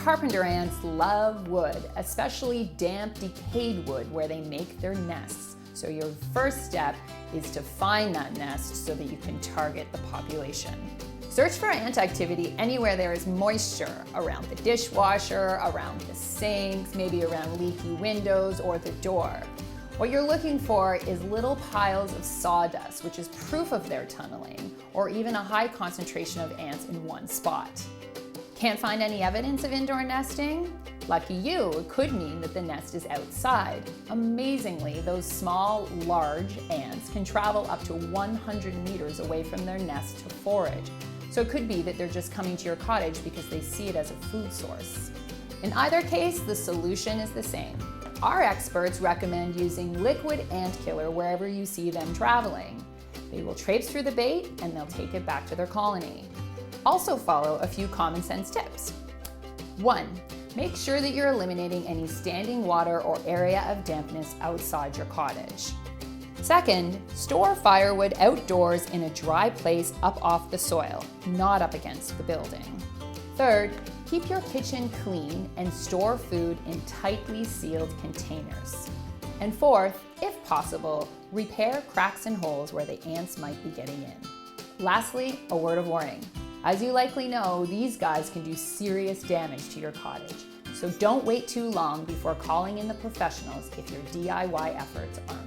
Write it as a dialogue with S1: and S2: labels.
S1: carpenter ants love wood, especially damp, decayed wood where they make their nests. So your first step is to find that nest so that you can target the population. Search for ant activity anywhere there is moisture, around the dishwasher, around the sinks, maybe around leaky windows or the door. What you're looking for is little piles of sawdust, which is proof of their tunneling, or even a high concentration of ants in one spot. Can't find any evidence of indoor nesting? Lucky you, it could mean that the nest is outside. Amazingly, those small, large ants can travel up to 100 meters away from their nest to forage. So it could be that they're just coming to your cottage because they see it as a food source. In either case, the solution is the same. Our experts recommend using liquid ant killer wherever you see them traveling. They will traipse through the bait and they'll take it back to their colony. Also follow a few common sense tips. 1. Make sure that you're eliminating any standing water or area of dampness outside your cottage. 2nd, store firewood outdoors in a dry place up off the soil, not up against the building. 3rd, keep your kitchen clean and store food in tightly sealed containers. And 4th, if possible, repair cracks and holes where the ants might be getting in. Lastly, a word of warning. As you likely know, these guys can do serious damage to your cottage. So don't wait too long before calling in the professionals if your DIY efforts aren't